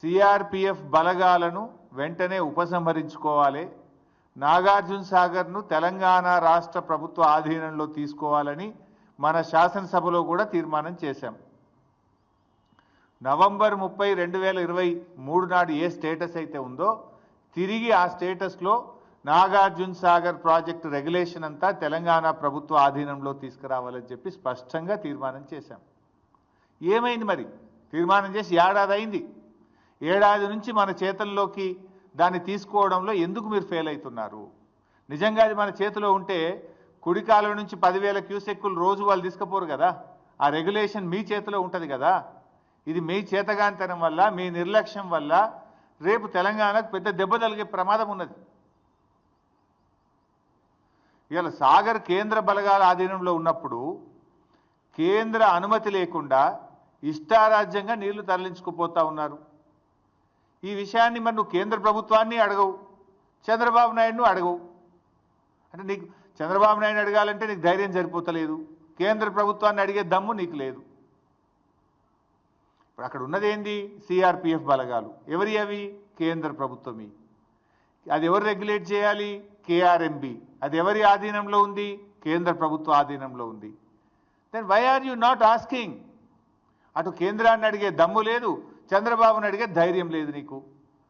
CRPF బలగాలను వెంటనే ఉపసంహరించుకోవాలి, నాగార్జున సాగర్ను తెలంగాణ రాష్ట్ర ప్రభుత్వ ఆధీనంలో తీసుకోవాలని మన శాసనసభలో కూడా తీర్మానం చేశాం. నవంబర్ 30, 2023 నాడు ఏ స్టేటస్ అయితే ఉందో తిరిగి ఆ స్టేటస్లో నాగార్జున సాగర్ ప్రాజెక్టు రెగ్యులేషన్ అంతా తెలంగాణ ప్రభుత్వ ఆధీనంలో తీసుకురావాలని చెప్పి స్పష్టంగా తీర్మానం చేశాం. ఏమైంది మరి? తీర్మానం చేసి ఏడాది అయింది. ఏడాది నుంచి మన చేతుల్లోకి దాన్ని తీసుకోవడంలో ఎందుకు మీరు ఫెయిల్ అవుతున్నారు? నిజంగా అది మన చేతిలో ఉంటే కుడికాలం నుంచి 10,000 క్యూసెక్కులు రోజు వాళ్ళు తీసుకుపోరు కదా. ఆ రెగ్యులేషన్ మీ చేతిలో ఉంటుంది కదా. ఇది మీ చేతగాంతనం వల్ల, మీ నిర్లక్ష్యం వల్ల రేపు తెలంగాణకు పెద్ద దెబ్బ తగిలే ప్రమాదం ఉన్నది. ఇవాళ సాగర్ కేంద్ర బలగాల ఆధీనంలో ఉన్నప్పుడు కేంద్ర అనుమతి లేకుండా ఇష్టారాజ్యంగా నీళ్లు తరలించుకుపోతా ఉన్నారు. ఈ విషయాన్ని మరి నువ్వు కేంద్ర ప్రభుత్వాన్ని అడగవు, చంద్రబాబు నాయుడును అడగవు. అంటే నీకు చంద్రబాబు నాయుడు అడగాలంటే నీకు ధైర్యం సరిపోతలేదు, కేంద్ర ప్రభుత్వాన్ని అడిగే దమ్ము నీకు లేదు. ఇప్పుడు అక్కడ ఉన్నది ఏంది? సిఆర్పిఎఫ్ బలగాలు. ఎవరి అవి? కేంద్ర ప్రభుత్వమి. అది ఎవరు రెగ్యులేట్ చేయాలి? కేఆర్ఎంబి. అది ఎవరి ఆధీనంలో ఉంది? కేంద్ర ప్రభుత్వ ఆధీనంలో ఉంది. Then why are you not asking? అటు కేంద్రాన్ని అడిగే దమ్ము లేదు, చంద్రబాబుని అడిగే ధైర్యం లేదు నీకు.